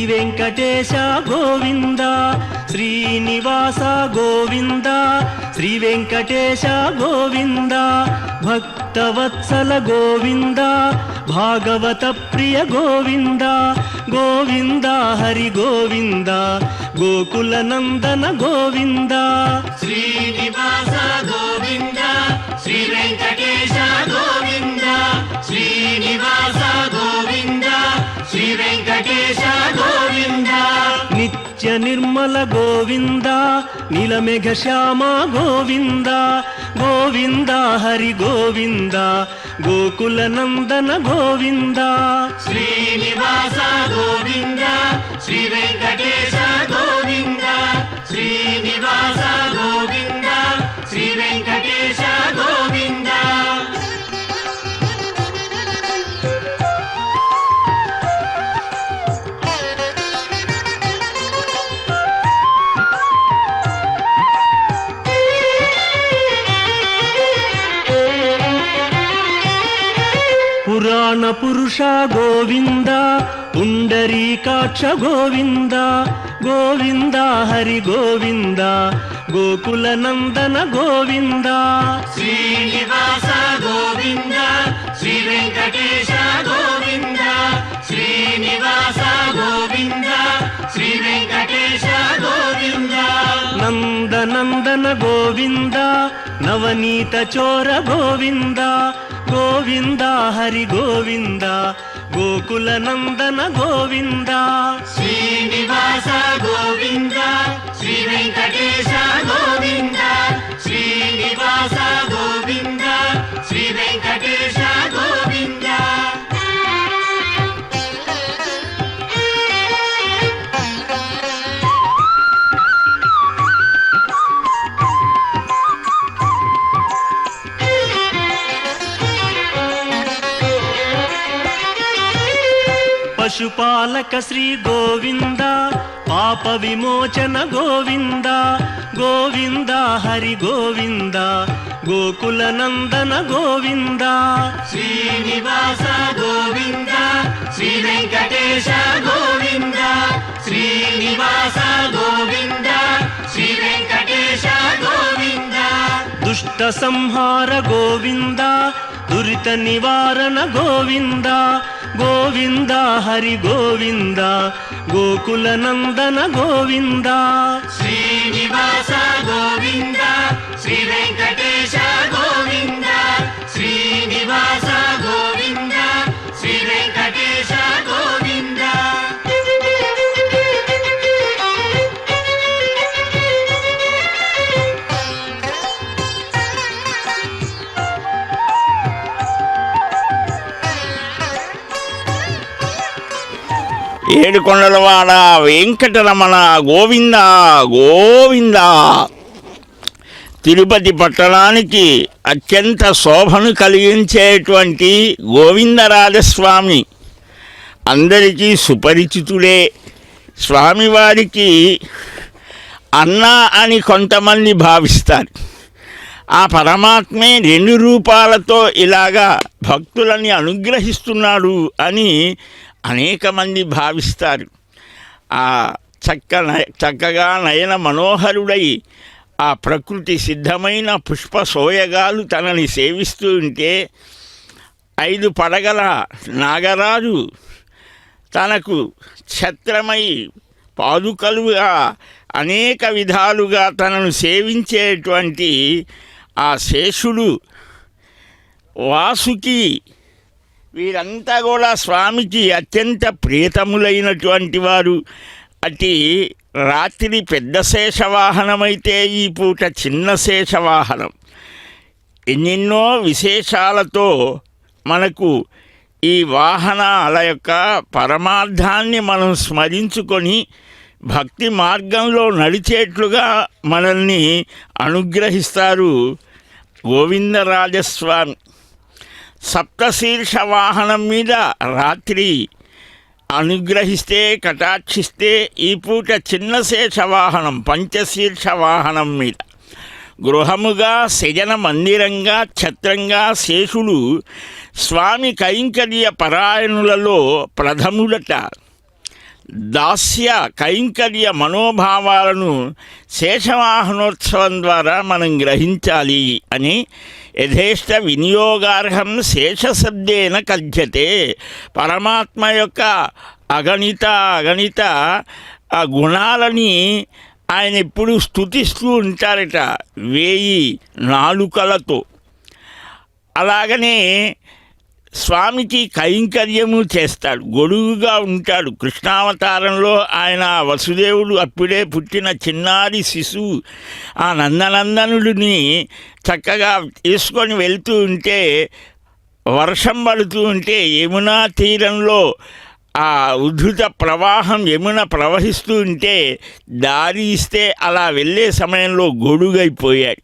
వెంకటేశ గోవింద, శ్రీనివాస గోవింద, శ్రీ వెంకటేశ గోవింద, భక్తవత్సల గోవింద, భాగవత ప్రియ గోవింద, గోవింద హరి గోవింద, గోకుల నందన గోవింద. శ్రీనివాస గోవింద, శ్రీ వెంకటేశ గోవింద, శ్రీనివాస గోవింద, శ్రీ వెంకటేశ గోవింద. నిత్య నిర్మల గోవింద, నీలమేఘ శ్యామ గోవింద, గోవింద హరి గోవింద, గోకుల నందన గోవింద. శ్రీనివాస గోవింద, శ్రీ వెంకటేశ గోవింద, శ్రీనివాస గోవింద, శ్రీ వెంకటేశ గోవింద. పురాణ పురుష గోవింద, పుండరీకాక్ష గోవింద, గోవింద హరి గోవింద, గోకుల నందన గోవింద. శ్రీనివాస గోవింద, శ్రీ వెంకటేశ గోవింద, శ్రీనివాస గోవింద, శ్రీ వెంకటేశ గోవింద. నందనందన గోవింద, నవనీత చోర గోవింద, గోవింద హరి గోవింద, గోకుల నందన గోవింద. శ్రీనివాస గోవింద, శ్రీ వెంకటేశ గోవింద, శ్రీనివాస గోవింద, శ్రీ వెంకటేశ గోవింద. పశుపాలక శ్రీ గోవింద, పాప విమోచన గోవింద, గోవింద హరి గోవింద, గోకుల నందన గోవింద. శ్రీనివాస గోవింద, శ్రీ వెంకటేశ గోవింద, శ్రీనివాస గోవింద, శ్రీ వెంకటేశ గోవింద. దుష్ట సంహార గోవింద, దురిత నివారణ గోవింద, గోవింద హరి గోవింద, గోకుల నందన గోవింద. శ్రీనివాస గోవింద, శ్రీ వెంకటేశ గోవింద, శ్రీనివాస గోవింద, శ్రీ వెంకటేశ గోవింద. ఏడుకొండలవాడ వెంకటరమణ గోవింద గోవింద. తిరుపతి పట్టణానికి అత్యంత శోభను కలిగించేటువంటి గోవిందరాజస్వామి అందరికీ సుపరిచితుడే. స్వామివారికి అన్న అని కొంతమంది భావిస్తారు. ఆ పరమాత్మే రెండు రూపాలతో ఇలాగా భక్తులని అనుగ్రహిస్తున్నాడు అని అనేక మంది భావిస్తారు. ఆ చక్కగా నయన మనోహరుడై ఆ ప్రకృతి సిద్ధమైన పుష్ప సోయగాలు తనని సేవిస్తూ ఉంటే 5 పడగల నాగరాజు తనకు ఛత్రమై పాదుకలుగా అనేక విధాలుగా తనను సేవించేటువంటి ఆ శేషుడు, వాసుకి, వీరంతా కూడా స్వామికి అత్యంత ప్రియతములైనటువంటి వారు. అతి రాత్రి పెద్ద శేషవాహనమైతే ఈ పూట చిన్న శేషవాహనం. ఎన్నెన్నో విశేషాలతో మనకు ఈ వాహనాల యొక్క పరమార్థాన్ని మనం స్మరించుకొని భక్తి మార్గంలో నడిచేట్లుగా మనల్ని అనుగ్రహిస్తారు గోవిందరాజస్వామి. సప్తశీర్ష వాహనం మీద రాత్రి అనుగ్రహిస్తే, కటాక్షిస్తే, ఈ పూట చిన్న శేషవాహనం పంచశీర్ష వాహనం మీద గృహముగా, శయన మందిరంగా, ఛత్రంగా శేషుడు స్వామి కైంకర్య పరాయణులలో ప్రథములట. దాస్య కైంకర్య మనోభావాలను శేషవాహనోత్సవం ద్వారా మనం గ్రహించాలి అని యథేష్ట వినియోగార్హం శేషశబ్దేన కథ్యతే. పరమాత్మ యొక్క అగణిత ఆ గుణాలని ఆయన ఎప్పుడు స్తుతిస్తూ ఉంటారట 1000 నాలుకలతో. అలాగనే స్వామికి కైంకర్యము చేస్తాడు, గొడుగుగా ఉంటాడు. కృష్ణావతారంలో ఆయన వసుదేవుడు అప్పుడే పుట్టిన చిన్నారి శిశువు ఆ నందనందనుడిని చక్కగా తీసుకొని వెళ్తూ ఉంటే, వర్షం పడుతూ ఉంటే యమునా తీరంలో ఆ ఉద్ధృత ప్రవాహం యమున ప్రవహిస్తూ ఉంటే దారి ఇస్తే అలా వెళ్ళే సమయంలో గొడుగైపోయాడు,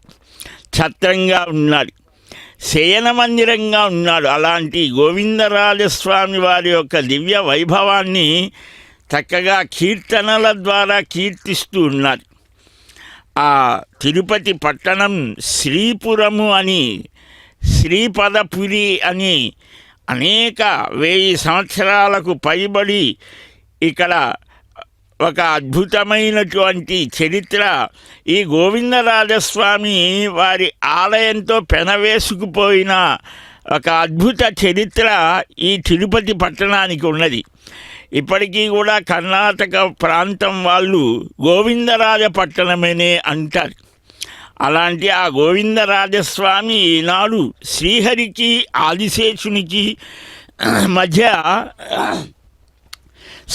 ఛత్రంగా ఉన్నాడు, శయన మందిరంగా ఉన్నాడు. అలాంటి గోవిందరాజస్వామి వారి యొక్క దివ్య వైభవాన్ని చక్కగా కీర్తనల ద్వారా కీర్తిస్తూ ఉన్నారు. ఆ తిరుపతి పట్టణం శ్రీపురము అని, శ్రీపదపురి అని అనేక 1000 సంవత్సరాలకు పైబడి ఇక్కడ ఒక అద్భుతమైనటువంటి చరిత్ర ఈ గోవిందరాజస్వామి వారి ఆలయంతో పెనవేసుకుపోయిన ఒక అద్భుత చరిత్ర ఈ తిరుపతి పట్టణానికి ఉన్నది. ఇప్పటికీ కూడా కర్ణాటక ప్రాంతం వాళ్ళు గోవిందరాజ పట్టణమనే అంటారు. అలాంటి ఆ గోవిందరాజస్వామి ఈనాడు శ్రీహరికి ఆదిశేషునికి మధ్య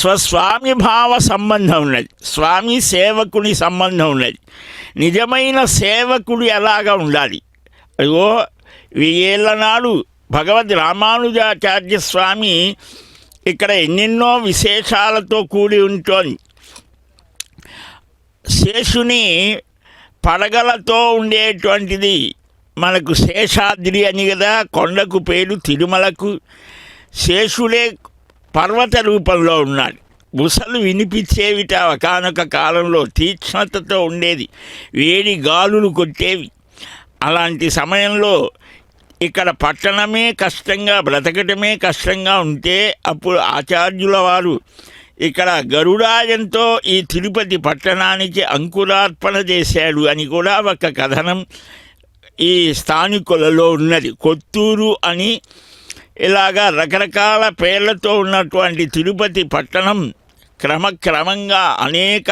స్వస్వామి భావ సంబంధం ఉన్నది, స్వామి సేవకుని సంబంధం ఉన్నది. నిజమైన సేవకుడు ఎలాగా ఉండాలి? అదిగో 1000 ఏళ్ల నాడు భగవద్ రామానుజాచార్య స్వామి ఇక్కడ ఎన్నెన్నో విశేషాలతో కూడి ఉంటుంది. శేషుని పడగలతో ఉండేటువంటిది మనకు శేషాద్రి అని కదా కొండకు పేరు. తిరుమలకు శేషుడే పర్వత రూపంలో ఉన్నాడు. బుసలు వినిపించేవిట ఒకానొక కాలంలో, తీక్ష్ణతతో ఉండేది, వేడి గాలులు కొట్టేవి. అలాంటి సమయంలో ఇక్కడ పట్టణమే కష్టంగా, బ్రతకటమే కష్టంగా ఉంటే అప్పుడు ఆచార్యుల వారు ఇక్కడ గరుడాయంతో ఈ తిరుపతి పట్టణానికి అంకురార్పణ చేశాడు అని కూడా ఒక కథనం ఈ స్థానికులలో ఉన్నది. కొత్తూరు అని ఇలాగా రకరకాల పేర్లతో ఉన్నటువంటి తిరుపతి పట్టణం క్రమక్రమంగా అనేక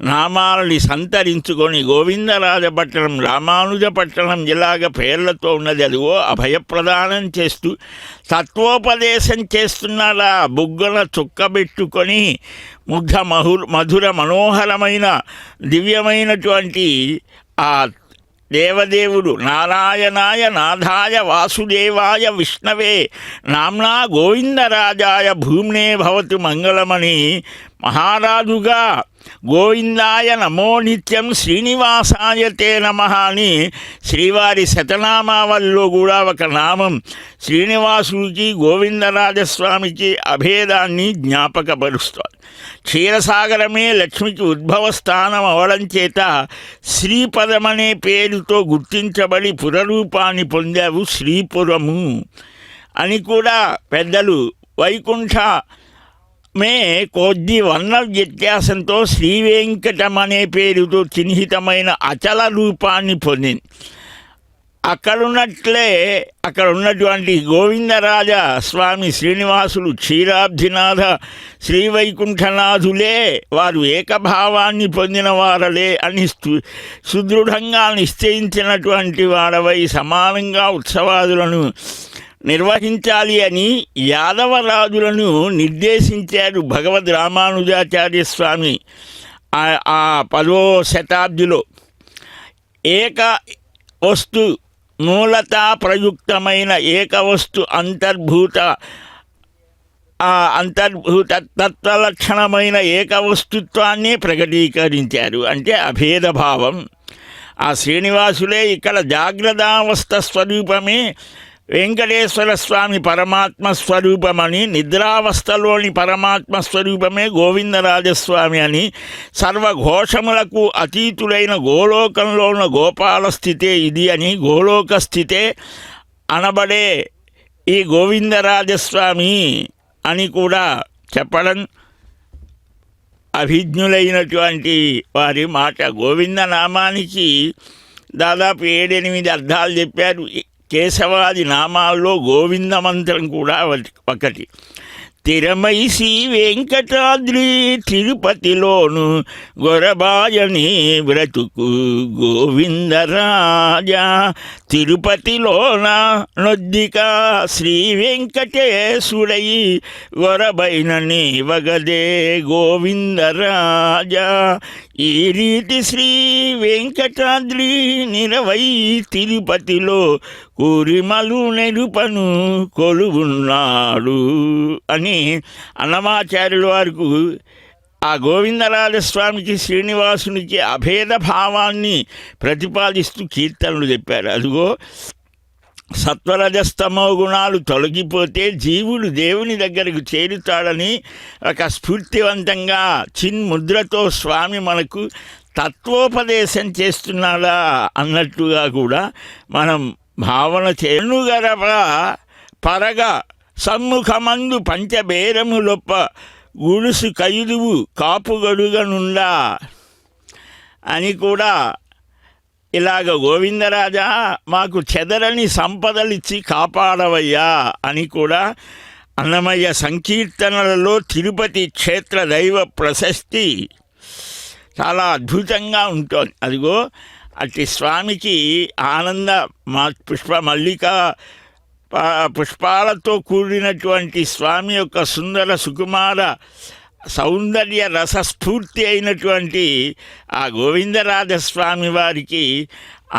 నామాలని సంతరించుకొని గోవిందరాజ పట్టణం, రామానుజ పట్టణం ఇలాగ పేర్లతో ఉన్నది. అదిగో అభయప్రదానం చేస్తూ తత్వోపదేశం చేస్తున్నాడా, బుగ్గన చుక్కబెట్టుకొని మధుర మనోహరమైన దివ్యమైనటువంటి ఆ దేవదేవుడు నారాయణాయ నాథాయ వాసుదేవాయ విష్ణవే నామ్నా గోవిందరాజాయ భూమ్నే భవతు మంగళమని మహారాజుగా గోవిందాయ నమో నిత్యం శ్రీనివాసాయ తే నమః అని శ్రీవారి శతనామావళిలో కూడా ఒక నామం శ్రీనివాసుడికి గోవిందరాజస్వామికి అభేదాన్ని జ్ఞాపకపరుస్తారు. క్షీరసాగరమే లక్ష్మికి ఉద్భవ స్థానం అవడం చేత శ్రీపదమనే పేరుతో గుర్తించబడి పురరూపాన్ని పొందావు శ్రీపురము అని కూడా పెద్దలు. వైకుంఠ మే కొద్ది వర్ణ వ్యత్యాసంతో శ్రీవేంకటం అనే పేరుతో చిహ్నితమైన అచల రూపాన్ని పొందింది. అక్కడున్నట్లే అక్కడ ఉన్నటువంటి గోవిందరాజ స్వామి శ్రీనివాసులు క్షీరాబ్ధినాథ శ్రీవైకుంఠనాథులే వారు ఏకభావాన్ని పొందిన వారలే అని సుదృఢంగా నిశ్చయించినటువంటి వాడవై సమానంగా ఉత్సవాదులను నిర్వహించాలి అని యాదవరాజులను నిర్దేశించారు భగవద్ రామానుజాచార్య స్వామి ఆ 10వ శతాబ్దిలో. ఏక వస్తు మూలతా ప్రయుక్తమైన ఏకవస్తు అంతర్భూత తత్వలక్షణమైన ఏకవస్తుత్వాన్ని ప్రకటీకరించారు. అంటే అభేదభావం. ఆ శ్రీనివాసులే ఇక్కడ జాగ్రత్తావస్థ స్వరూపమే వెంకటేశ్వర స్వామి పరమాత్మ స్వరూపమని, నిద్రావస్థలోని పరమాత్మ స్వరూపమే గోవిందరాజస్వామి అని, సర్వఘోషములకు అతీతుడైన గోలోకంలో ఉన్న గోపాల స్థితే ఇది అని, గోలోక స్థితే అనబడే ఈ గోవిందరాజస్వామి అని కూడా చెప్పడం అభిజ్ఞులైనటువంటి వారి మాట. గోవింద నామానికి దాదాపు 7-8 అర్థాలు చెప్పారు. కేశవాది నామాల్లో గోవింద మంత్రం కూడా ఒకటి. తిరమై శ్రీ వెంకటాద్రి తిరుపతిలోను గొరబాయని బ్రతుకు గోవిందరాజా. తిరుపతిలోన నొద్దిక శ్రీ వెంకటేశుడై గొరబైనని వగదే గోవిందరాజా. ఈ రీతి శ్రీ వెంకటాద్రి నిరవై తిరుపతిలో కూరిమలు నెరుపను కొలువున్నాడు అని అన్నమాచార్యుల వారికి ఆ గోవిందరాజస్వామికి శ్రీనివాసునికి అభేద భావాన్ని ప్రతిపాదిస్తూ కీర్తనలు చెప్పారు. అదిగో సత్వరజస్తమో గుణాలు తొలగిపోతే జీవుడు దేవుని దగ్గరకు చేరుతాడని ఒక స్ఫూర్తివంతంగా చిన్ముద్రతో స్వామి మనకు తత్వోపదేశం చేస్తున్నాడా అన్నట్టుగా కూడా మనం భావన చేనుగరప పరగా సమ్ముఖమందు పంచబేరములొప్ప గుడుసు కైదువు కాపుగడుగనుండా అని కూడా ఇలాగ గోవిందరాజా మాకు చెదరని సంపదలిచ్చి కాపాడవయ్యా అని కూడా అన్నమయ్య సంకీర్తనలలో తిరుపతి క్షేత్ర దైవ ప్రశస్తి చాలా అద్భుతంగా ఉంటుంది. అదిగో అట్టి స్వామికి ఆనంద మల్లిక పుష్పాలతో కూడినటువంటి స్వామి యొక్క సుందర సుకుమార సౌందర్య రసస్ఫూర్తి అయినటువంటి ఆ గోవిందరాజస్వామి వారికి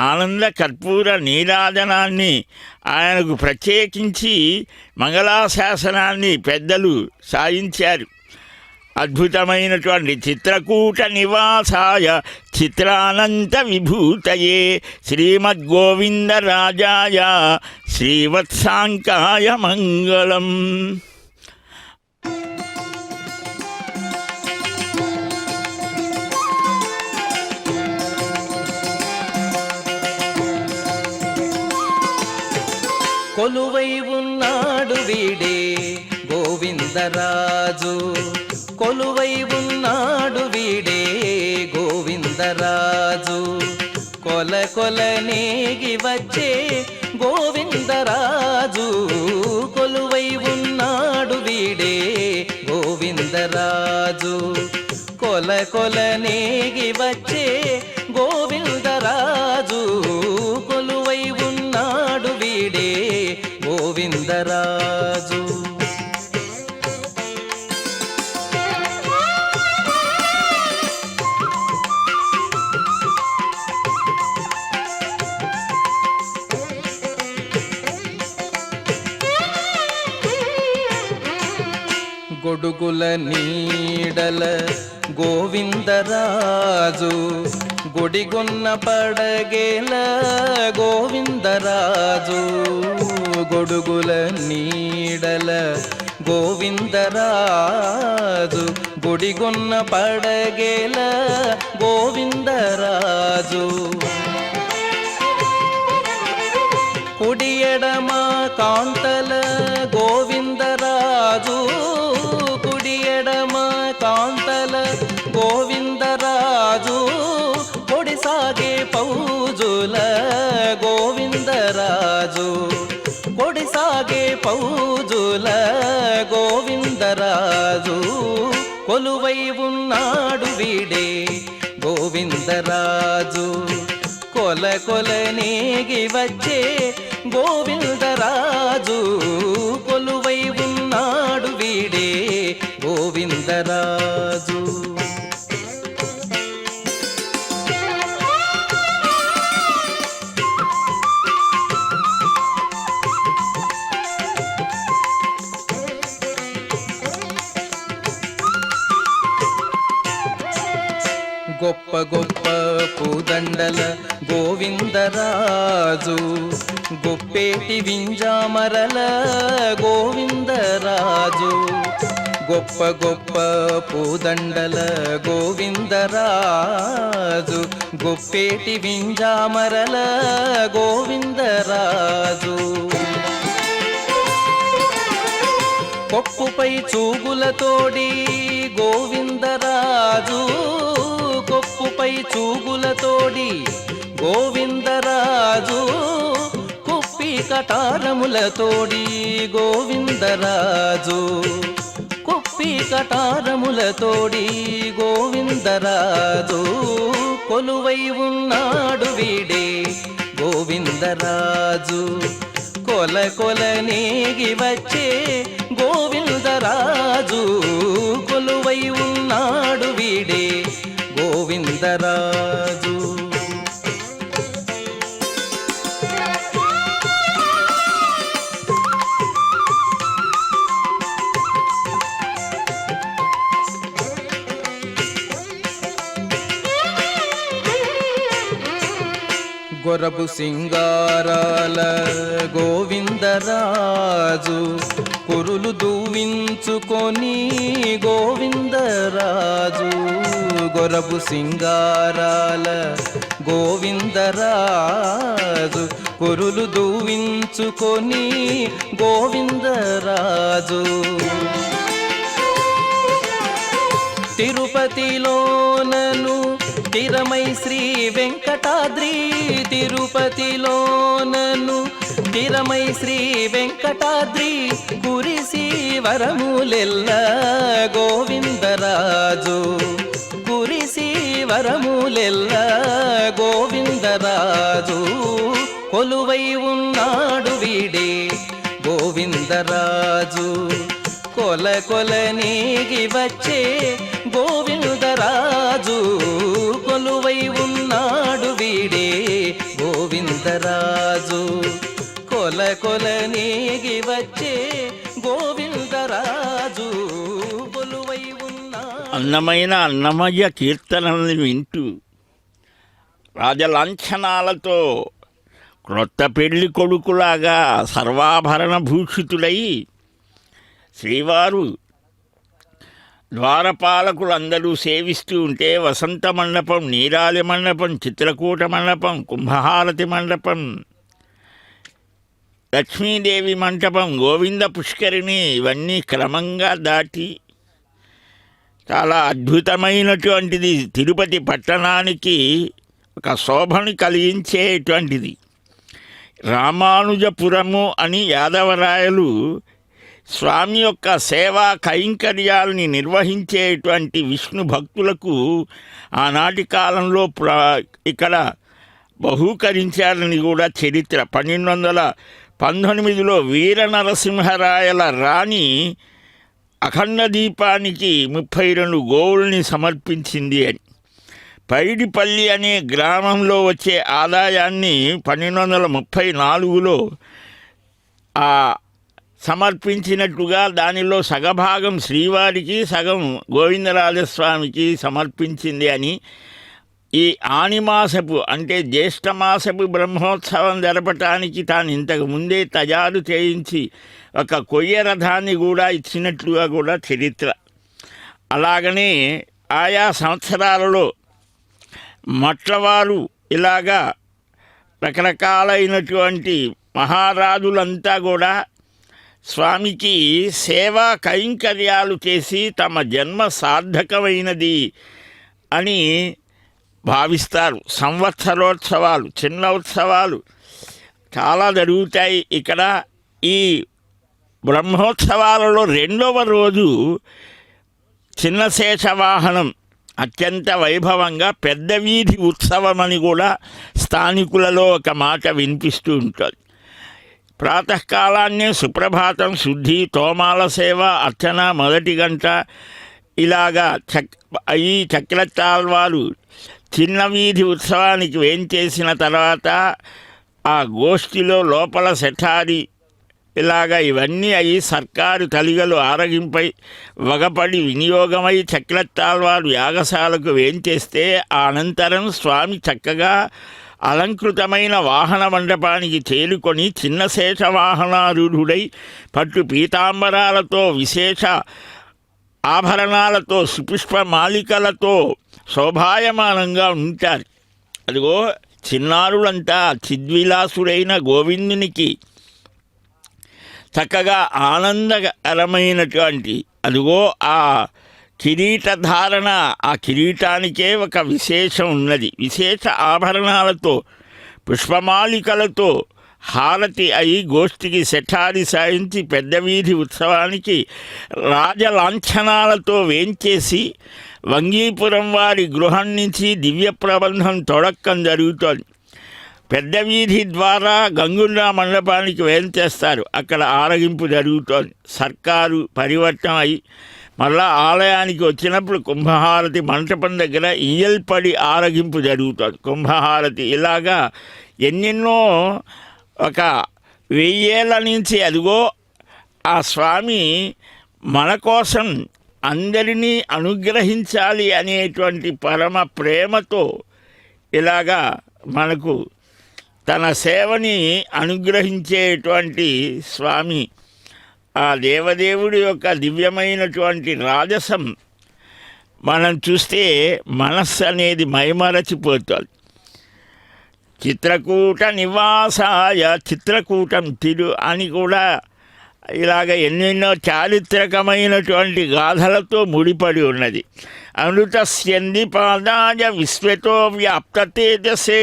ఆనంద కర్పూర నీరాజనాన్ని ఆయనకు ప్రత్యేకించి మంగళాశాసనాన్ని పెద్దలు సాయించారు. అద్భుతమైనటువంటి చిత్రకూట నివాసాయ చిత్రానంత విభూతయే శ్రీమద్గోవిందరాజాయ శ్రీవత్సాంకాయ మంగళం. కొలువై ఉన్నాడు వీడే గోవిందరాజు. కొలువై ఉన్నాడు వీడే గోవిందరాజు. కొల కొల నేగి వచ్చే గోవిందరాజు. కొలువై ఉన్నాడు వీడే గోవిందరాజు. కొల కొల నేగి వచ్చే గోవిందరాజు. కొలువై ఉన్నాడు వీడే గోవిందరాజు. గొడుగుల నీడల గోవిందరాజు. గుడిగొన్న పడగేల గోవిందరాజు. గొడుగుల నీడల గోవిందరాజు. గుడిగొన్న పడగేల గోవిందరాజు. కుడి ఎడమ కాంతల గోవిందరాజు. కుడి ఎడమ కాంతల గోవిందరాజు. పొడి సాగే పౌజుల గోవిందరాజు. పొడి సాగే పౌజుల గోవిందరాజు. కొలువై ఉన్నాడు వీడే గోవిందరాజు. కొల కొల నేగి వచ్చే గోవిందరాజు. కొలువై ఉన్నాడు వీడే గోవిందరాజు. గొప్ప గొప్ప పూదండల గోవిందరాజు. గొప్పేటి వింజామరల గోవిందరాజు. గొప్ప గొప్ప పూదండల గోవిందరాజు. గొప్పేటి వింజామరల గోవిందరాజు. కొప్పుపై చూగులతోడి గోవిందరాజు, కొప్పుపై చూగులతోడి గోవిందరాజు, కుప్పి కటారములతోడి గోవిందరాజు, కుప్పి కటారములతోడి గోవిందరాజు, కొలువై ఉన్నాడు వీడే గోవిందరాజు, కొల కొల నేగి వచ్చే గోవిందరాజు, కొలువై ఉన్నాడు వీడే గోవిందరాజు. గొరబు సింగారాల గోవిందరాజు, కురులు దూవించుకొని గోవిందరాజు, గొరబు సింగారాల గోవిందరాజు, కురులు దూవించుకొని గోవిందరాజు, తిరుపతిలోనను తిరమై శ్రీ వెంకటాద్రి, తిరుపతిలోనను తిరమై శ్రీ వెంకటాద్రి, కురిసి వరములెల్ల గోవిందరాజు, కురిసి వరములెల్ల గోవిందరాజు, కొలువై ఉన్నాడు వీడే గోవిందరాజు, కొల కొల నేగి వచ్చే గోవిందరాజు, కొలువై ఉన్నాడు వీడే గోవిందరాజు, కొల కొల నేగి వచ్చే గోవిందరాజు, కొలువై ఉన్నాడు. అందమైన అన్నమయ్య కీర్తనల్ని వింటూ రాజలాంఛనాలతో క్రొత్త పెళ్లి కొడుకులాగా సర్వాభరణ భూషితుడై శ్రీవారు ద్వారపాలకులందరూ సేవిస్తూ ఉంటే వసంత మండపం, నీరాలి మండపం, చిత్రకూట మండపం, కుంభహారతి మండపం, లక్ష్మీదేవి మంటపం, గోవింద పుష్కరిణి, ఇవన్నీ క్రమంగా దాటి చాలా అద్భుతమైనటువంటిది, తిరుపతి పట్టణానికి ఒక శోభను కలిగించేటువంటిది. రామానుజపురము అని యాదవరాయలు స్వామి యొక్క సేవా కైంకర్యాలని నిర్వహించేటువంటి విష్ణు భక్తులకు ఆనాటి కాలంలో ఇక్కడ బహూకరించారని కూడా చరిత్ర. 1219లో వీర నరసింహరాయల రాణి అఖండ దీపానికి 32 గోవుల్ని సమర్పించింది అని. పైడిపల్లి అనే గ్రామంలో వచ్చే ఆదాయాన్ని 1234లో సమర్పించినట్టుగా దానిలో సగభాగం శ్రీవారికి, సగం గోవిందరాజస్వామికి సమర్పించింది అని. ఈ ఆనిమాసపు అంటే జ్యేష్ఠమాసపు బ్రహ్మోత్సవం జరపటానికి తాను ఇంతకు ముందే తయారు చేయించి ఒక కొయ్య రథాన్ని కూడా ఇచ్చినట్లుగా కూడా చరిత్ర. అలాగనే ఆయా సంవత్సరాలలో మట్లవారు ఇలాగా రకరకాలైనటువంటి మహారాజులంతా కూడా స్వామికి సేవా కైంకర్యాలు చేసి తమ జన్మ సార్థకమైనది అని భావిస్తారు. సంవత్సరోత్సవాలు, చిన్న ఉత్సవాలు చాలా జరుగుతాయి ఇక్కడ. ఈ బ్రహ్మోత్సవాలలో 2వ రోజు చిన్న శేషవాహనం అత్యంత వైభవంగా పెద్ద వీధి ఉత్సవం అని కూడా స్థానికులలో ఒక మాట వినిపిస్తూ ఉంటుంది. ప్రాతకాలాన్నే సుప్రభాతం, శుద్ధి, తోమాల సేవ, అర్చన, మొదటి గంట ఇలాగా ఈ చక్రతాళ్వారు చిన్న వీధి ఉత్సవానికి వేంచేసిన తర్వాత ఆ గోష్ఠిలో లోపల శఠారి ఇలాగా ఇవన్నీ అయి సర్కారు తలిగలు ఆరగింపై వగపడి వినియోగమై చక్రతాళ్వారు యాగశాలకు వేంచేస్తే అనంతరం స్వామి చక్కగా అలంకృతమైన వాహన మండపానికి చేరుకొని చిన్న శేష వాహనారూఢుడై పట్టు పీతాంబరాలతో, విశేష ఆభరణాలతో, సుపుష్ప మాలికలతో శోభాయమానంగా ఉంటారు. అదిగో చిన్నారులంతా చిద్విలాసుడైన గోవిందునికి చక్కగా ఆనందకరమైనటువంటి అదిగో ఆ కిరీటధారణ, ఆ కిరీటానికే ఒక విశేషం ఉన్నది. విశేష ఆభరణాలతో పుష్పమాలికలతో హారతి అయి గోష్ఠికి శఠారి సాయించి పెద్ద వీధి ఉత్సవానికి రాజలాంఛనాలతో వేంచేసి వంగీపురం వారి గృహం నుంచి దివ్య ప్రబంధం తొడక్కం జరుగుతోంది. పెద్ద వీధి ద్వారా గంగుండ మండపానికి వేంచేస్తారు. అక్కడ ఆరగింపు జరుగుతోంది. సర్కారు పరివర్తనం అయి మళ్ళా ఆలయానికి వచ్చినప్పుడు కుంభహారతి మంటపం దగ్గర ఇయ్యల్పడి ఆరగింపు జరుగుతుంది. కుంభహారతి ఇలాగా ఎన్నెన్నో ఒక 1000 ఏళ్ళ నుంచి అదిగో ఆ స్వామి మన కోసం అందరినీ అనుగ్రహించాలి అనేటువంటి పరమ ప్రేమతో ఇలాగా మనకు తన సేవని అనుగ్రహించేటువంటి స్వామి. ఆ దేవదేవుడి యొక్క దివ్యమైనటువంటి రాజసం మనం చూస్తే మనస్సు అనేది మైమరచిపోతుంది. చిత్రకూట నివాసాయ చిత్రకూటం తిరు అని కూడా ఇలాగ ఎన్నెన్నో చారిత్రకమైనటువంటి గాథలతో ముడిపడి ఉన్నది. అమృతస్యంది పాదాయ విశ్వతో వ్యాప్త తేజసే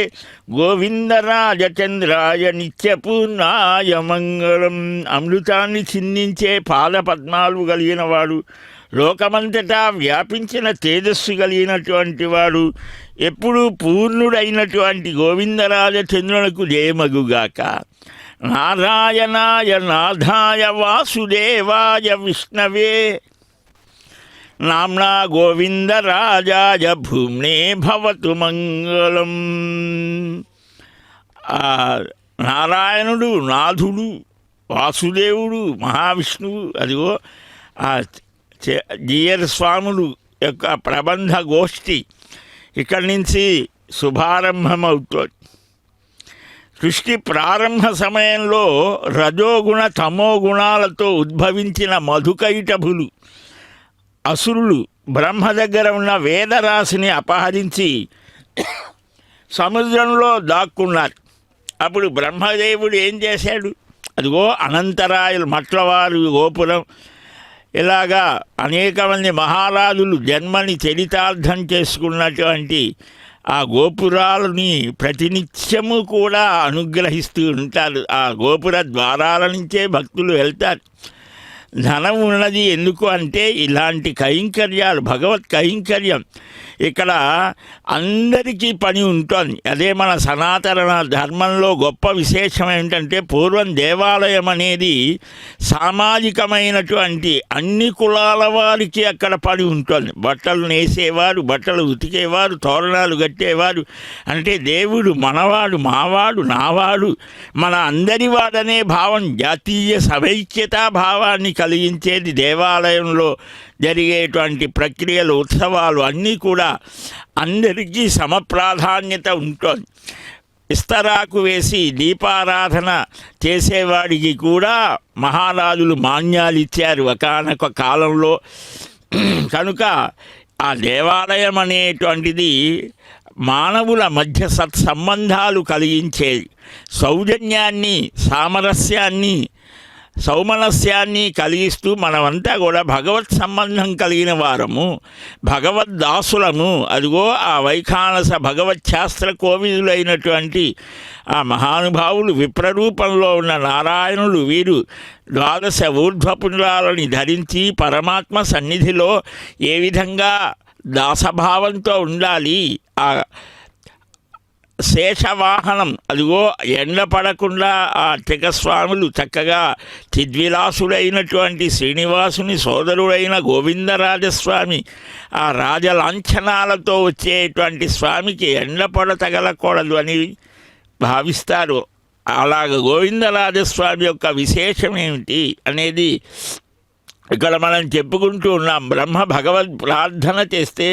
గోవిందరాజచంద్రాయ నిత్యపూర్ణాయ మంగళం. అమృతాన్ని చిందించే పాదపద్మాలు కలిగిన వాడు, లోకమంతటా వ్యాపించిన తేజస్సు కలిగినటువంటి వాడు, ఎప్పుడూ పూర్ణుడైనటువంటి గోవిందరాజచంద్రులకు జయమగుగాక. నారాయణాయ నాథాయ వాసుదేవాయ విష్ణవే నామ్నా గోవిందరాజాయ భూమ్నే భవతు మంగళం. నారాయణుడు, నాథుడు, వాసుదేవుడు, మహావిష్ణువు అదిగో ఆ జీయర్ స్వాములు యొక్క ప్రబంధ గోష్ఠి ఇక్కడి నుంచి శుభారంభమవుతోంది. సృష్టి ప్రారంభ సమయంలో రజోగుణ తమో గుణాలతో ఉద్భవించిన మధుకైటభులు అసురులు బ్రహ్మ దగ్గర ఉన్న వేదరాశిని అపహరించి సముద్రంలో దాక్కున్నారు. అప్పుడు బ్రహ్మదేవుడు ఏం చేశాడు? అదిగో అనంతరాయలు మట్లవారు గోపురం ఇలాగా అనేక మంది మహారాజులు జన్మని చరితార్థం చేసుకున్నటువంటి ఆ గోపురాలని ప్రతినిత్యము కూడా అనుగ్రహిస్తూ ఉంటారు. ఆ గోపుర ద్వారాల నుంచే భక్తులు వెళ్తారు. ధనం ఉన్నది ఎందుకు అంటే ఇలాంటి కైంకర్యాలు, భగవత్ కైంకర్యం ఇక్కడ అందరికీ పని ఉంటుంది. అదే మన సనాతన ధర్మంలో గొప్ప విశేషం ఏంటంటే పూర్వం దేవాలయం అనేది సామాజికమైనటువంటి అన్ని కులాల వారికి అక్కడ పని ఉంటుంది. బట్టలు నేసేవారు, బట్టలు ఉతికేవారు, తోరణాలు కట్టేవారు. అంటే దేవుడు మనవాడు, మావాడు, నావాడు, మన అందరి వాడనే భావం, జాతీయ సమైక్యతా భావాన్ని కలిగించేది దేవాలయంలో జరిగేటువంటి ప్రక్రియలు, ఉత్సవాలు అన్నీ కూడా అందరికీ సమప్రాధాన్యత ఉంటుంది. ఇస్తరాకు వేసి దీపారాధన చేసేవాడికి కూడా మహారాజులు మాన్యాలు ఇచ్చారు ఒకానొక కాలంలో. కనుక ఆ దేవాలయం అనేటువంటిది మానవుల మధ్య సత్సంబంధాలు కలిగించేది, సౌజన్యాన్ని, సామరస్యాన్ని, సౌమనస్యాన్ని కలిగిస్తూ మనమంతా కూడా భగవత్ సంబంధం కలిగిన వారము, భగవద్దాసులము. అదిగో ఆ వైఖానస భగవచ్ఛాస్త్ర కోవిదులైనటువంటి ఆ మహానుభావులు విప్రరూపంలో ఉన్న నారాయణులు వీరు 12 ఊర్ధ్వపుండ్రాలని ధరించి పరమాత్మ సన్నిధిలో ఏ విధంగా దాసభావంతో ఉండాలి, ఆ శేషవాహనం అదిగో ఎండ పడకుండా ఆ టికస్వాములు చక్కగా చిద్విలాసుడైనటువంటి శ్రీనివాసుని సోదరుడైన గోవిందరాజస్వామి ఆ రాజలాంఛనాలతో వచ్చేటువంటి స్వామికి ఎండపడ తగలకూడదు అని భావిస్తారు. అలాగ గోవిందరాజస్వామి యొక్క విశేషం ఏమిటి అనేది ఇక్కడ మనం చెప్పుకుంటూ ఉన్నాం. బ్రహ్మ భగవద్ ప్రార్థన చేస్తే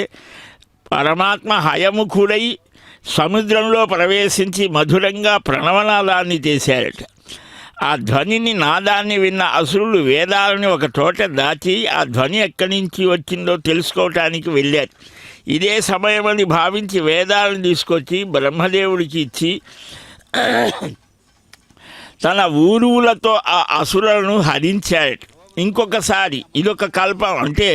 పరమాత్మ హయముఖుడై సముద్రంలో ప్రవేశించి మధురంగా ప్రణవనాదాన్ని చేశారట. ఆ ధ్వనిని, నాదాన్ని విన్న అసురులు వేదాలని ఒక చోట దాచి ఆ ధ్వని ఎక్కడి నుంచి వచ్చిందో తెలుసుకోవటానికి వెళ్ళారు. ఇదే సమయమని భావించి వేదాలను తీసుకొచ్చి బ్రహ్మదేవుడికి ఇచ్చి తన ఊరువులతో ఆ అసురులను హరించాడు. ఇంకొకసారి ఇదొక కల్పం. అంటే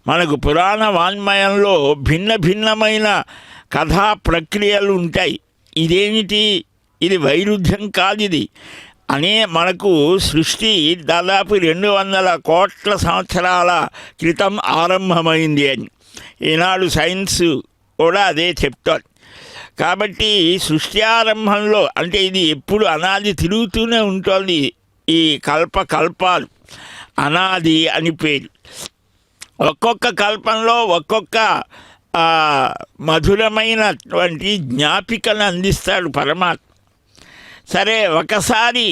మనకు పురాణ వాన్మయంలో భిన్న భిన్నమైన కథా ప్రక్రియలు ఉంటాయి. ఇదేమిటి, ఇది వైరుధ్యం కాదు, ఇది అనే మనకు సృష్టి దాదాపు 200 కోట్ల సంవత్సరాల క్రితం ఆరంభమైంది అని ఈనాడు సైన్స్ కూడా అదే చెప్తారు. కాబట్టి సృష్టి ఆరంభంలో అంటే ఇది ఎప్పుడు అనాది తిరుగుతూనే ఉంటుంది. ఈ కల్పాలు అనాది అని పేరు. ఒక్కొక్క కల్పంలో ఒక్కొక్క మధురమైనటువంటి జ్ఞాపికను అందిస్తాడు పరమాత్మ. సరే, ఒకసారి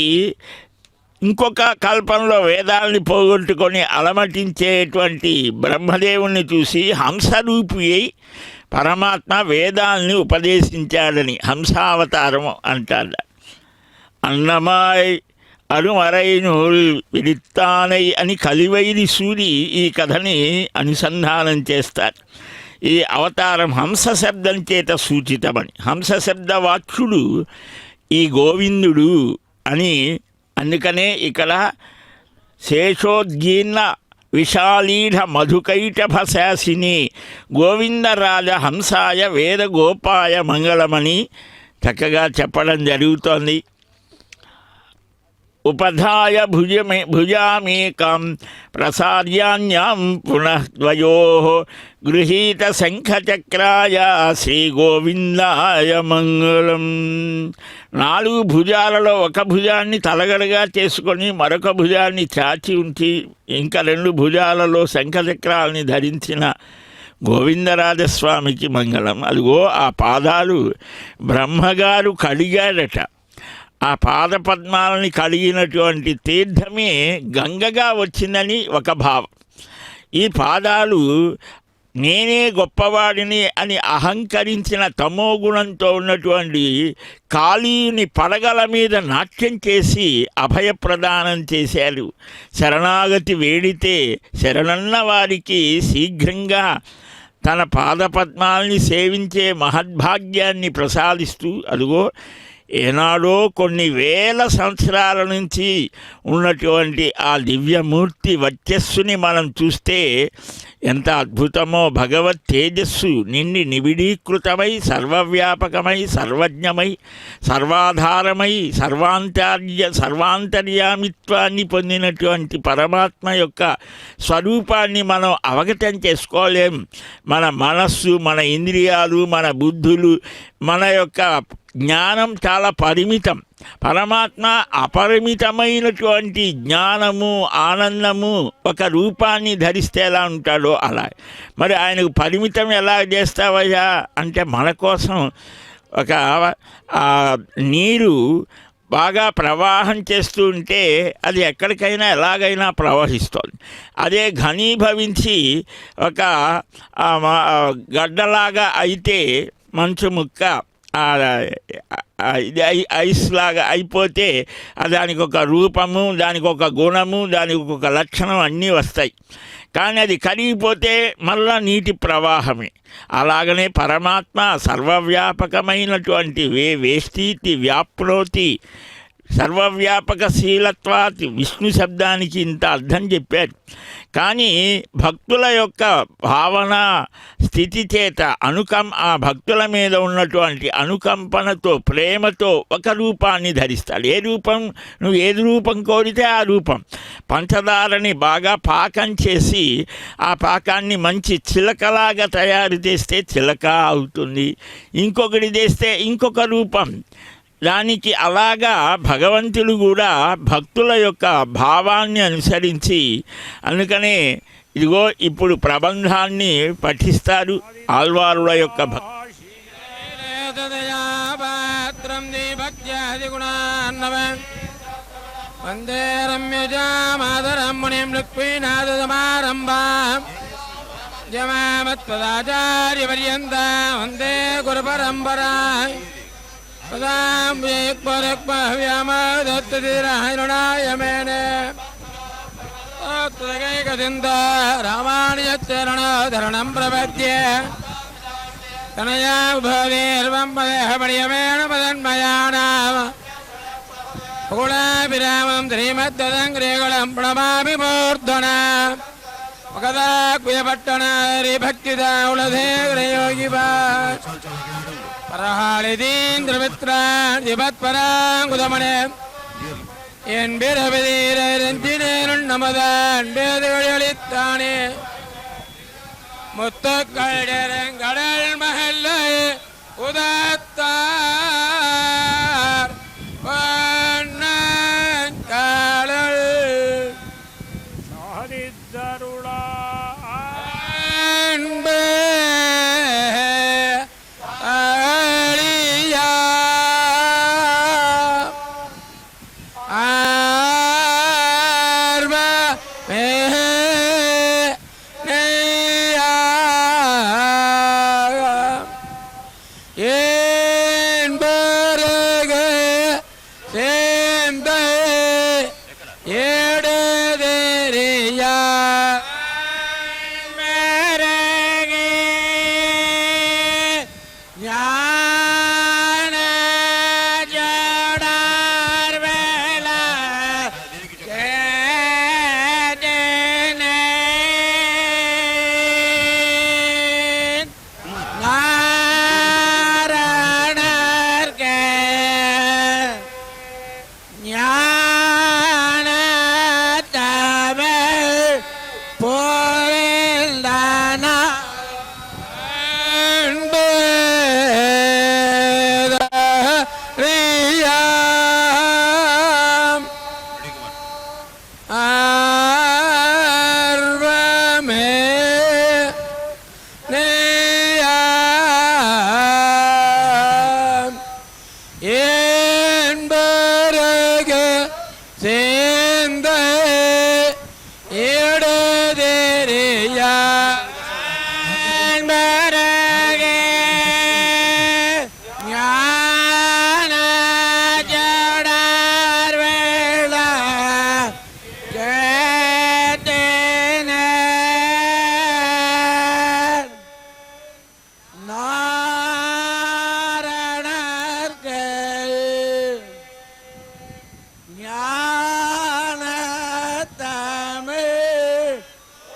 ఇంకొక కల్పంలో వేదాలని పోగొట్టుకొని అలమటించేటువంటి బ్రహ్మదేవుణ్ణి చూసి హంసరూపి అయి పరమాత్మ వేదాల్ని ఉపదేశించాడని హంసావతారం అంటాడు. అన్నమాయ్ అరుమరైనూల్ విడిత్తానై అని కలివైరి సూరి ఈ కథని అనుసంధానం చేస్తారు. ఈ అవతారం హంస శబ్దం చేత సూచితమని, హంస శబ్ద వాక్యుడు ఈ గోవిందుడు అని. అందుకనే ఇక్కడ శేషోద్గీర్ణ విశాలీఢ మధుకైటభశాసిని గోవిందరాజ హంసాయ వేద గోపాయ మంగళమని చక్కగా చెప్పడం జరుగుతోంది. ఉపధాయ భుజామేకం ప్రసార్యాన్యాం పునఃద్వయో గృహీత శంఖచక్రాయ శ్రీ గోవిందాయ మంగళం. 4 భుజాలలో ఒక భుజాన్ని తలగడగా చేసుకొని మరొక భుజాన్ని చాచి ఉంచి ఇంకా 2 భుజాలలో శంఖచక్రాలని ధరించిన గోవిందరాజస్వామికి మంగళం. అదిగో ఆ పాదాలు బ్రహ్మగారు కడిగాడట. ఆ పాదపద్మాలని కడిగినటువంటి తీర్థమే గంగగా వచ్చిందని ఒక భావం. ఈ పాదాలు నేనే గొప్పవాడిని అని అహంకరించిన తమోగుణంతో ఉన్నటువంటి కాళీని పడగల మీద నాట్యం చేసి అభయప్రదానం చేశారు. శరణాగతి వేడితే శరణన్న వారికి శీఘ్రంగా తన పాదపద్మాల్ని సేవించే మహద్భాగ్యాన్ని ప్రసాదిస్తూ అదిగో ఏనాడో కొన్ని వేల సంవత్సరాల నుంచి ఉన్నటువంటి ఆ దివ్యమూర్తి వర్చస్సుని మనం చూస్తే ఎంత అద్భుతమో. భగవత్ తేజస్సు నిండి నిబిడీకృతమై సర్వవ్యాపకమై సర్వజ్ఞమై సర్వాధారమై సర్వాంతర్యామిత్వాన్ని పొందినటువంటి పరమాత్మ యొక్క స్వరూపాన్ని మనం అవగతం చేసుకోలేం. మన మనస్సు, మన ఇంద్రియాలు, మన బుద్ధులు, మన యొక్క జ్ఞానం చాలా పరిమితం. పరమాత్మ అపరిమితమైనటువంటి జ్ఞానము, ఆనందము ఒక రూపాన్ని ధరిస్తే ఎలా ఉంటాడో అలా. మరి ఆయనకు పరిమితం ఎలా చేస్తావయ్యా అంటే మన కోసం ఒక నీరు బాగా ప్రవాహం చేస్తూ ఉంటే అది ఎక్కడికైనా ఎలాగైనా ప్రవహిస్తుంది. అదే ఘనీభవించి ఒక గడ్డలాగా అయితే మంచు ముక్క ఐస్ లాగా అయిపోతే దానికి ఒక రూపము, దానికి ఒక గుణము, దానికి ఒక లక్షణం అన్నీ వస్తాయి. కానీ అది కరిగిపోతే మళ్ళా నీటి ప్రవాహమే. అలాగనే పరమాత్మ సర్వవ్యాపకమైనటువంటి వేష్టీతి వ్యాప్నోతి సర్వవ్యాపకశీలత్వాతి విష్ణు శబ్దానికి ఇంత అర్థం చెప్పారు. కానీ భక్తుల యొక్క భావన స్థితి చేత ఆ భక్తుల మీద ఉన్నటువంటి అనుకంపనతో ప్రేమతో ఒక రూపాన్ని ధరిస్తాడు. ఏ రూపం, నువ్వు ఏది రూపం కోరితే ఆ రూపం. పంచదారని బాగా పాకం చేసి ఆ పాకాన్ని మంచి చిలకలాగా తయారు చేస్తే చిలక అవుతుంది, ఇంకొకటి చేస్తే ఇంకొక రూపం. దానికి అలాగా భగవంతుడు కూడా భక్తుల యొక్క భావాన్ని అనుసరించి, అందుకనే ఇదిగో ఇప్పుడు ప్రబంధాన్ని పఠిస్తారు ఆళ్వారుల యొక్క వందే రమ్యజామాదరం మునిం లక్ష్మీనాథసమారంభా జమామత్పదాచార్యపర్యంతా వందే గురుపరంపరా రామాణ్యచరణధరణం ప్రపద్యే తనయా భవేర్వం పదేహ పడియమేణ పదన్మయానామ కులాభిరామం శ్రీమద్దదంగ్రేగుళం ప్రణమామి మూర్ధన ఒకదాక్వియపట్టణ హరిభక్తిదావుళధేగ్రయోగి பரஹாளிதீந்திரமித்ராதிபத்பராங்குதமனே என் பிறவிதீரஞ்சினேருண்ணமதான் பேதுகளித்தானே முத்துக்கடல் மகல்லை உதத்தார் காலல் சாதித்தருளா அன்பே அழியா ஆர்வமே நெய்யா ஏன் பருக சேர்ந்த ஏடுதெரியா ஞான ஜடார் வேள நாரணர்கே ஞான தமிழ் பொருள்தானா ரியாம் ஆர்வமே நெய்யாம் என்பரக சேர்ந்த இடதெரியா ஞான ஜடார் வேள கேட்டனர் நாரணர்க்கு ஞான தமிழ்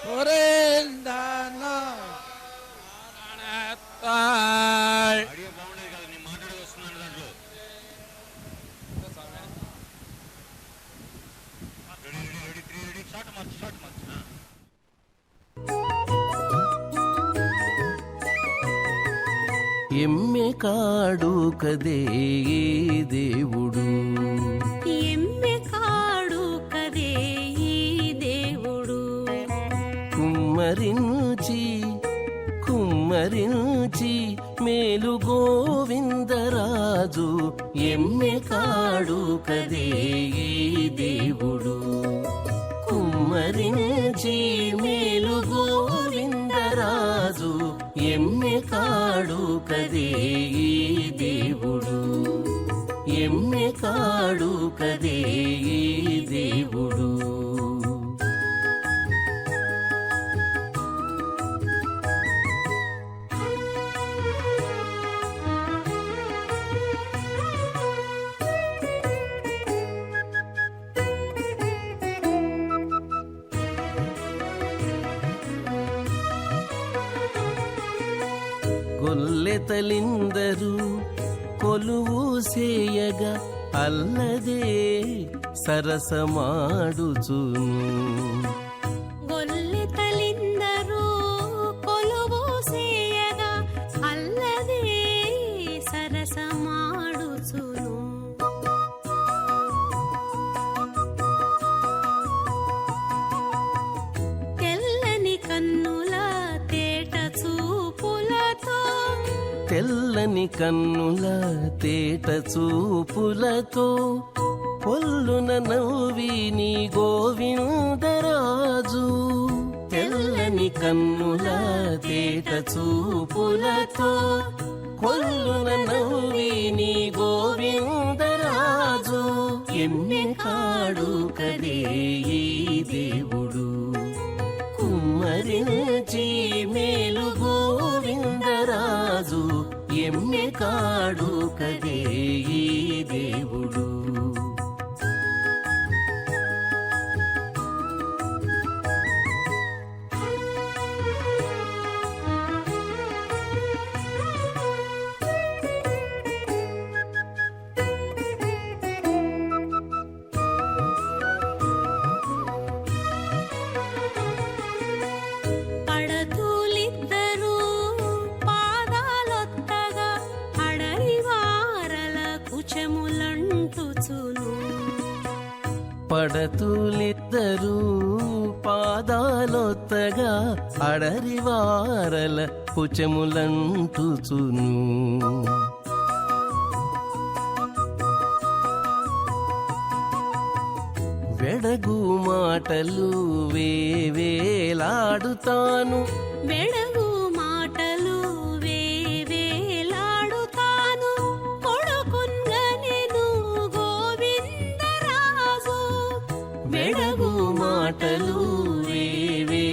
புரிந்தனா நாரணத்தாள் ఎమ్మె కాడు కదే దేవుడు ఎమ్మె కాడు కదే ఈ దేవుడు కుమ్మరించి కుమ్మరించి మేలు గోవిందరాజు ఎమ్మె కాడు కదే ఈ దేవుడు కుమ్మరించి మేలు గోవిందరాజు ఎమ్మె కాడు కదే ఈ దేవుడు ఎమ్మె కాడు కదే ఈ దేవుడు ಗೊಲ್ಲೆತಲಿಂದರು ಕೊಲುವು ಸೇಯಗ ಅಲ್ಲದೆ ಸರಸ ಮಾಡುಚುನು గొల్లెతలిందరూ కొలువు సేయగ అల్లదే సరసమాడుచును తెల్లని కన్నుల తేట చూపులతో తెల్లని కన్నుల తేట చూపులతో పొల్లున నవ్విని గోవిందరాజు తెల్లని కన్నుల తేట చూపులతో కొల్లున నవ్విని గోవిందరాజు ఎమ్మె కాడు కదే ఈ దేవుడు కుమ్మరించి మేలు గోవిందరాజు ఎమ్మె కాడు కదే ఈ దేవుడు పడతులిద్దరూ పాదాలొత్తగా అడరివారల పుచములంటుచును. వెడగు మాటలు వేవేలాడుతాను, వెడగు మాటలు వేవేలాడుతాను, కొడుకున్గనెను గోవిందరాజు. వెడగు మాటలు వేవేలాడుతాను,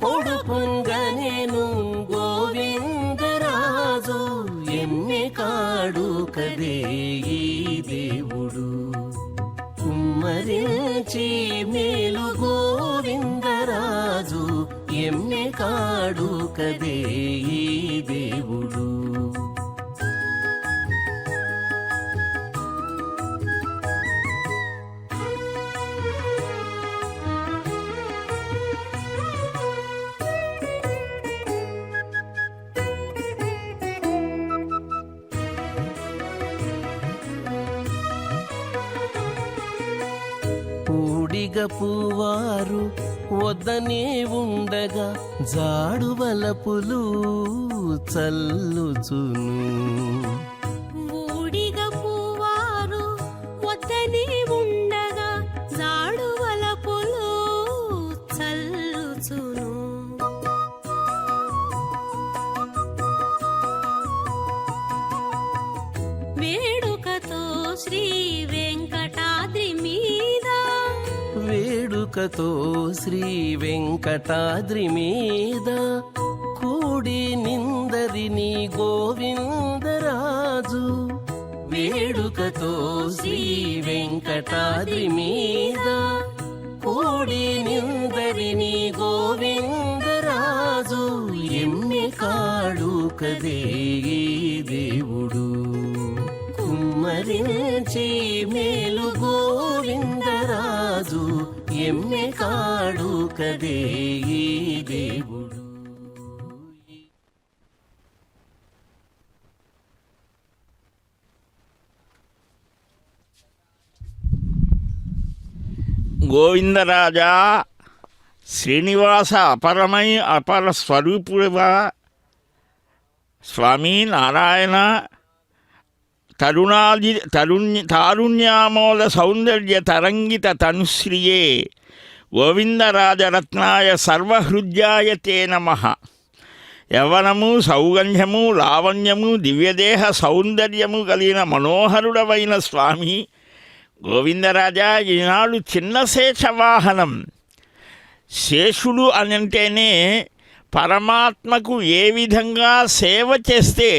కొడుకుంగనేను గోవిందరాజు. ఎమ్మె కాడు కదే ఈ దేవుడు, కుమ్మరించి మేలు గోవిందరాజు. ఎమ్మె కాడు కదే ఈ దేవుడు. పూడిగ పువ్వారు వద్దనే ఉండగా జాడువలపులు చల్లుచును. ఊడిగ పువ్వారు వద్దనే ఉండగా జాడువలపులు చల్లుచును. వేడుకతో శ్రీ వెంకటాద్రి మీద, వేడుకతో శ్రీ వెంకటాద్రి మీద కూడి నిందరిని గోవిందరాజు. వేడుకతో శ్రీ వెంకటాద్రి మీద కూడి నిందరిని గోవిందరాజు. ఎమ్మె కాడు కదే ఈ దేవుడు, కుమ్మరించి మేలు గోవిందరాజు. ఎమ్మె కాడు కదే ఈ దేవుడు. గోవిందరాజా, శ్రీనివాస అపరమై అపర స్వరూపుడివా, స్వామి నారాయణ, తారుణ్యామోద సౌందర్య తరంగిత తనుశ్రియే, గోవిందరాజరత్నాయ సర్వహృద్యాయ తే నమః. యవ్వనము, సౌగంధ్యము, లావణ్యము, దివ్యదేహ సౌందర్యము కలిగిన మనోహరుడవైన స్వామి గోవిందరాజా, ఈనాడు చిన్న శేషవాహనం. శేషుడు అనంటేనే పరమాత్మకు ఏ విధంగా సేవ చేస్తే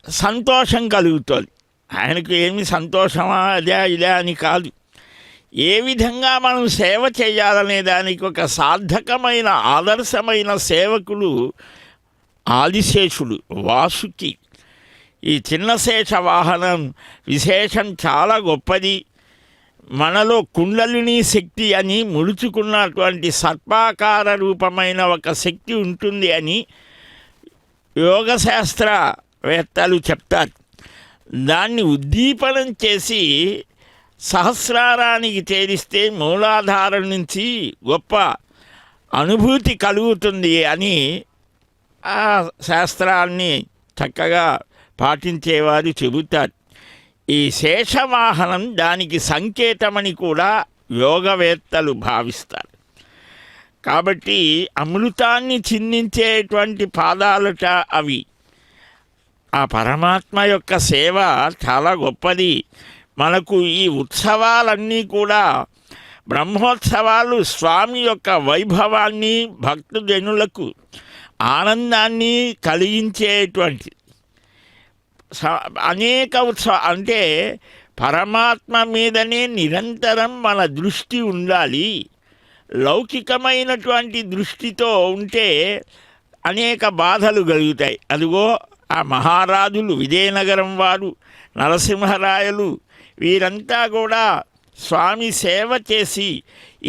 సంతోషం కలుగుతుంది. ఆయనకు ఏమి సంతోషమా అదే ఇదే అని కాదు, ఏ విధంగా మనం సేవ చేయాలనే దానికి ఒక సార్థకమైన ఆదర్శమైన సేవకులు ఆదిశేషుడు వాసుకి. ఈ చిన్న శేష వాహనం విశేషం చాలా గొప్పది. మనలో కుండలిని శక్తి అని ముడుచుకున్నటువంటి సర్పాకార రూపమైన ఒక శక్తి ఉంటుంది అని యోగశాస్త్రవేత్తలు చెప్తారు. దాన్ని ఉద్దీపనం చేసి సహస్రారానికి చేరిస్తే మూలాధారం నుంచి గొప్ప అనుభూతి కలుగుతుంది అని ఆ శాస్త్రాన్ని చక్కగా పాటించేవారు చెబుతారు. ఈ శేషవాహనం దానికి సంకేతమని కూడా యోగవేత్తలు భావిస్తారు. కాబట్టి అమృతాన్ని చిందించేటువంటి పాదాలట అవి. ఆ పరమాత్మ యొక్క సేవ చాలా గొప్పది. మనకు ఈ ఉత్సవాలన్నీ కూడా బ్రహ్మోత్సవాలు స్వామి యొక్క వైభవాన్ని భక్తజనులకు ఆనందాన్ని కలిగించేటువంటి అనేక అంటే పరమాత్మ మీదనే నిరంతరం మన దృష్టి ఉండాలి. లౌకికమైనటువంటి దృష్టితో ఉంటే అనేక బాధలు కలుగుతాయి. అదిగో ఆ మహారాజులు, విజయనగరం వారు, నరసింహరాయలు వీరంతా కూడా స్వామి సేవ చేసి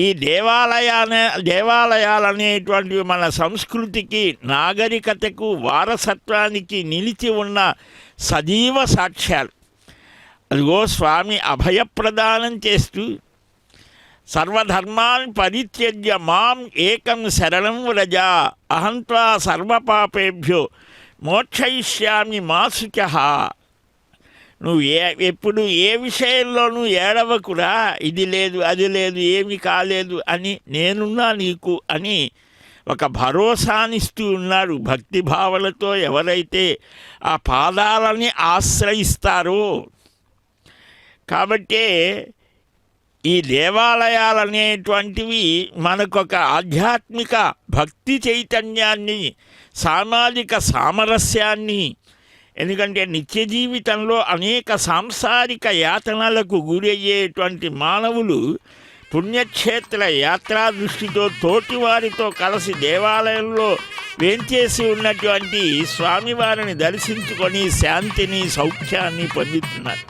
ఈ దేవాలయాలనేటువంటివి మన సంస్కృతికి, నాగరికతకు, వారసత్వానికి నిలిచి ఉన్న సజీవ సాక్ష్యాలు. అదిగో స్వామి అభయప్రదానం చేస్తూ సర్వధర్మాన్ పరిత్యజ్య మాం ఏకం శరణం వ్రజ అహం త్వా సర్వపాపేభ్యో మోక్షయిష్యామి మా శుచః. నువ్వు ఎప్పుడు ఏ విషయంలోనూ ఏడవకురా, ఇది లేదు అది లేదు ఏమి కాలేదు అని, నేనున్నా నీకు అని ఒక భరోసానిస్తూ ఉన్నారు. భక్తిభావనతో ఎవరైతే ఆ పాదాలని ఆశ్రయిస్తారో. కాబట్టే ఈ దేవాలయాలనేటువంటివి మనకొక ఆధ్యాత్మిక భక్తి చైతన్యాన్ని, సామాజిక సామరస్యాన్ని, ఎందుకంటే నిత్య జీవితంలో అనేక సాంసారిక యాతనలకు గురయ్యేటువంటి మానవులు పుణ్యక్షేత్ర యాత్రా దృష్టితో తోటివారితో కలిసి దేవాలయంలో వేంచేసి ఉన్నటువంటి స్వామివారిని దర్శించుకొని శాంతిని సౌఖ్యాన్ని పొందుతున్నారు.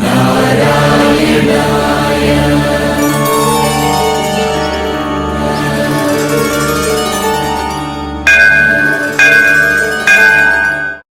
నారాయణాయ